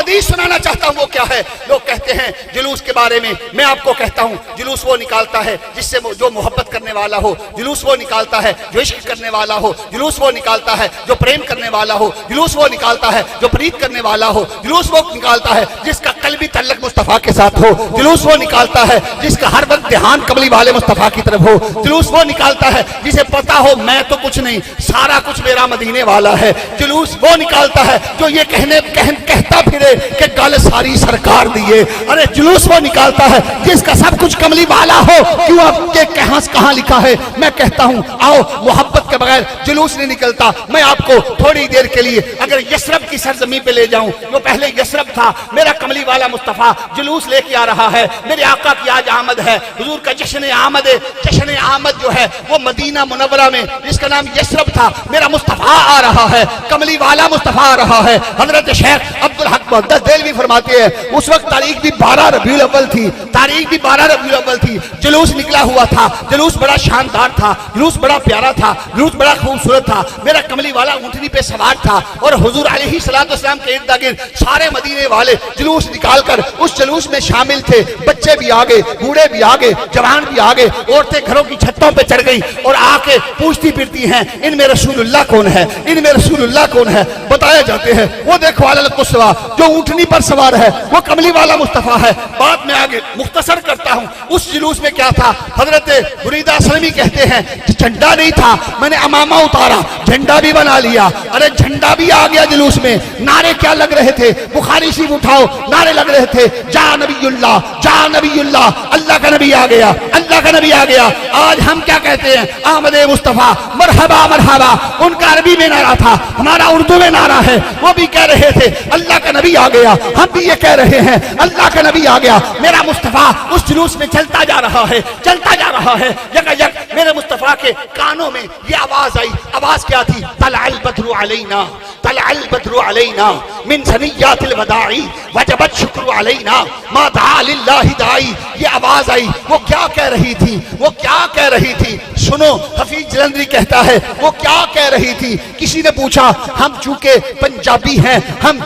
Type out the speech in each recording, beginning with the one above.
हदीस सुनाना चाहता हूँ वो क्या है। लोग कहते हैं जुलूस के बारे में, मैं आपको कहता हूँ जुलूस वो निकालता है जिससे जो मोहब्बत करने वाला हो, जुलूस वो निकालता है जो इश्क करने वाला हो, जुलूस वो निकालता है जो प्रेम करने वाला हो, जुलूस वो निकालता है जो प्रीत करने वाला हो, जुलूस वो निकालता है जिसका कल्बी तल्लक मुस्तफा के साथ हो, जुलूस वो निकालता है जिसका हर वक्त ध्यान कमली वाले मुस्तफा की तरफ हो, जुलूस वो निकालता है जिसे पता हो मैं तो कुछ नहीं, सारा कुछ मेरा मदीने वाला है, जुलूस वो निकालता है जो ये कहता फिरे कि गल सारी सरकार दिए। अरे जुलूस वो निकालता है जिसका सब कुछ कमली वाला हो। क्यों आपके कहां लिखा है? मैं कहता हूं आओ, मोहब्बत के बगैर जुलूस नहीं निकलता। मैं आपको थोड़ी देर के लिए अगर यशरब की सरजमी पे ले जाऊं, जो पहले यशरब था, मेरा कमली वाला मुस्तफा जुलूस लेके आ रहा है, मेरे आका की आज आमद है, हुजूर का जश्न आमद है। जश्न आमद जो है वो मदीना मुनव्वरा में जिसका नाम यशरब था, मेरा मुस्तफा आ रहा है, कमली वाला मुस्तफा आ रहा है। हजरत शेख अब्दुल हक मुहद्दिस देलवी फरमाते हैं उस वक्त तारीख भी 12 रबीउल अव्वल थी, तारीख भी 12 रबीउल अव्वल थी, जुलूस निकला हुआ था, जुलूस बड़ा शानदार था, जुलूस बड़ा प्यारा था, जुलूस बड़ा खूबसूरत था। मेरा कमली वाला ऊंटनी पे सवार था और हुजूर अलैहिस्सलाम के इर्द गिर्द सारे मदीने वाले जुलूस निकालकर उस जुलूस में शामिल थे। बच्चे भी आ गए, बूढ़े भी आ गए, जवान भी आ गए, औरतें घरों की छतों पे चढ़ गई और आके पूछती फिरती हैं इनमें रसूलुल्लाह कौन है, इनमें रसूलुल्लाह कौन है। बताया जाते हैं वो देखो अलल कुस्वा जो ऊंटनी पर सवार है वो कमली वाला मुस्तफा है। बात में आगे मुख्तसर करता हूं, उस जुलूस में क्या था? हजरत बुरीदा असलमी कहते हैं झंडा नहीं था, मैंने अमामा उतारा, झंडा भी बना लिया। अरे झंडा भी आ गया जुलूस में। नारे क्या लग रहे थे? बुखारी शरीफ उठाओ, नारे लग रहे थे जा नबीयुल्लाह, जा नबीयुल्लाह, अल्लाह का नबी आ गया, अल्लाह का नबी आ गया। आज हम क्या कहते हैं? आमद मुस्तफा, मरहबा मरहबा। उनका अरबी में नारा था, हमारा उर्दू में नारा है। वो भी कह रहे थे अल्लाह का नबी आ गया, हम भी ये कह रहे हैं अल्लाह का नबी आ गया। मेरा मुस्तफा उस जुलूस में चलता जा रहा है, चलता जा रहा है। यकायक मेरे मुस्तफा के कानों में ये आवाज आई। आवाज क्या थी? तलअल बद्रु अलैना, तलअल बद्रु अलैना मिन सनियातिल वदाई वजबत शुक्र अलैना मा दआ लिल्लाहि दाई। ये आवाज आई। वो क्या कह रही थी? वो क्या कह रही थी? सुनो, हफीज जलंधरी कहता है वो क्या कह रही थी। किसी ने पूछा हम चूंकि पंजाबी हैं, हम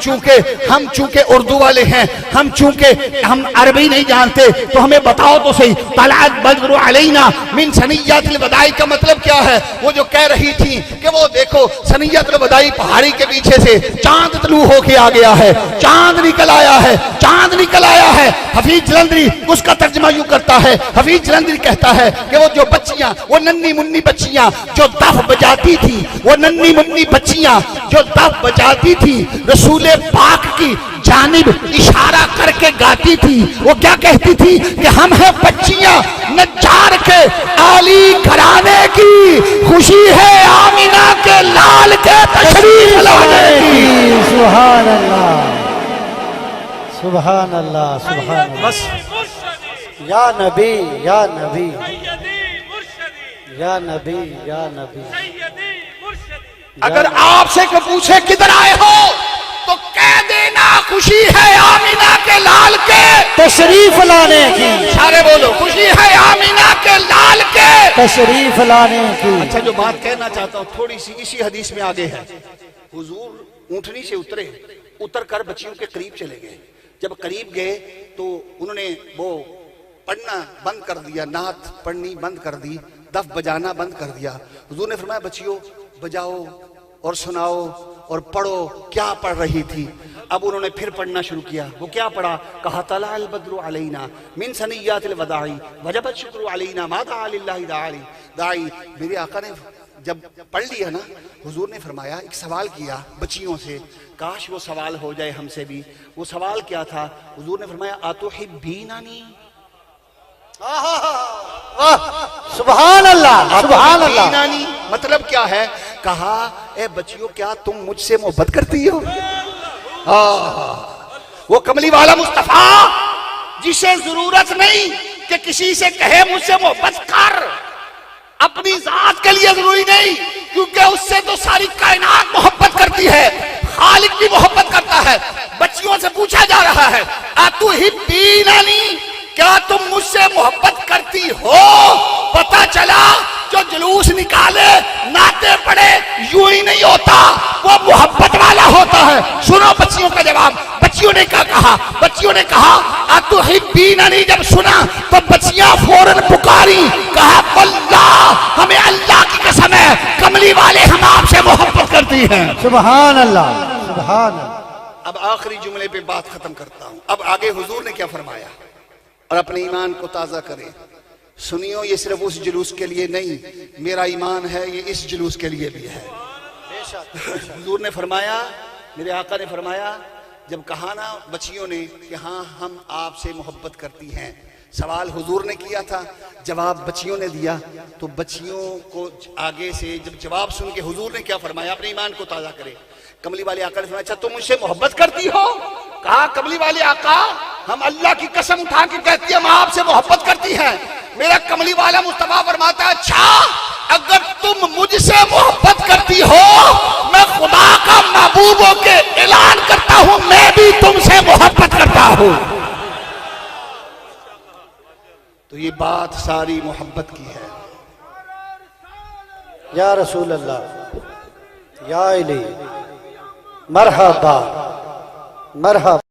चूंकि उर्दू वाले हैं, हम अरबी नहीं जानते तो हमें बताओ तो सही, तलअल बद्रु अलैना मिन सनियातिल वदाई का मतलब क्या है? वो जो कह रही थी कि वो देखो सनियातुल वदाई पहाड़ी के पीछे से चांद तलू होके आ गया है, चांद निकल आया है, चांद निकल आया है। हफीज जलंधरी उसका तर्जुमा यूं करता है, हफीज जलंधरी कहता है कि वो जो बच्चियां, वो नन्ही मुन्नी बच्चियां जो दफ बजाती थी, वो नन्ही मुन्नी बच्चियां जो दफ बजाती थी, रसूले पाक की जानिब इशारा करके गाती थी। वो क्या कहती थी कि हम हैं बच्चियां नज्जार के आली घराने की, खुशी है आमिना के लाल के तशरीफ लाने की। सुभान अल्लाह, सुभान अल्लाह, सुभान अल्लाह। बस या नबी, या नबी, या नबी, या नबी। अगर आपसे कोई पूछे किधर आए हो तो कह देना खुशी है आमिना के लाल के तशरीफ लाने की। सारे बोलो खुशी है आमिना के लाल के तशरीफ लाने की। अच्छा, जो बात कहना चाहता हूँ थोड़ी सी इसी हदीस में आगे है। हुजूर ऊंटनी से उतर कर बच्चियों के करीब चले गए। जब करीब गए तो उन्होंने वो पढ़ना बंद कर दिया, नात पढ़नी बंद कर दी, दफ बजाना बंद कर दिया। हुजूर ने फरमाया बच्चियों बजाओ और सुनाओ और पढ़ो। क्या पढ़ रही थी? अब उन्होंने फिर पढ़ना शुरू किया। वो क्या पढ़ा? कहा तलअल बद्रु अलैना मिन सनियातिल वदाई वजबत शुक्र अलैना मा दआ लिल्लाहि दाई। मेरे आका ने जब पढ़ लिया ना, हुजूर ने फरमाया एक सवाल किया बच्चियों से, काश वो सवाल हो जाए हमसे भी। वो सवाल क्या था? हुजूर ने फरमाया अतुहिब्बीनानी। सुभान अल्लाह, सुभान अल्लाह। मतलब क्या है? कहा ए बच्चियों क्या तुम मुझसे मोहब्बत करती हो? वो कमली वाला मुस्तफा जिसे जरूरत नहीं कि किसी से कहे मुझसे मोहब्बत कर, अपनी जात के लिए जरूरी नहीं, क्योंकि उससे तो सारी कायनात मोहब्बत करती है, खालिक भी मोहब्बत करता है। बच्चियों से पूछा जा रहा है अतुहिब्बीनानी, क्या तुम मुझसे मोहब्बत करती हो? पता चला जो जुलूस निकाले, नाते पड़े, यूं ही नहीं होता, वो मोहब्बत वाला होता है। सुनो बच्चियों का जवाब। बच्चियों ने क्या कहा? बच्चियों ने कहा अतुहिब्बीननी, जब सुना तो बच्चियां फौरन पुकारी, कहा अल्लाह, हमें अल्लाह की कसम है कमली वाले हम आपसे मोहब्बत करती हैं। सुभान अल्लाह, सुभान अल्लाह। अब आखिरी जुमले पे बात खत्म करता हूं। अब आगे हुजूर ने क्या फरमाया, और अपने ईमान को ताजा करें। सुनियो, ये सिर्फ उस जुलूस के लिए नहीं, मेरा ईमान है ये इस जुलूस के लिए भी है। हुजूर ने फरमाया, मेरे आका ने फरमाया, जब कहा ना बच्चियों ने कि हाँ हम आपसे मोहब्बत करती हैं, सवाल हुजूर ने किया था, जवाब बच्चियों ने दिया, तो बच्चियों को आगे से जब जवाब सुन के हुजूर ने क्या फरमाया, अपने ईमान को ताजा करे। कमली वाले आका ने फरमाया, अच्छा तुम मुझसे मोहब्बत करती हो? कहा कमली वाले आका, हम अल्लाह की कसम उठा के कहती है हम आपसे मोहब्बत करती हैं। मेरा कमली वाला मुस्तफा फरमाता है, अच्छा अगर तुम मुझसे मोहब्बत करती हो, मैं खुदा का महबूब होके ऐलान करता हूं मैं भी तुमसे मोहब्बत करता हूं। तो ये बात सारी मोहब्बत की है। या रसूल अल्लाह, या इलाही, मरहबा मरहबा।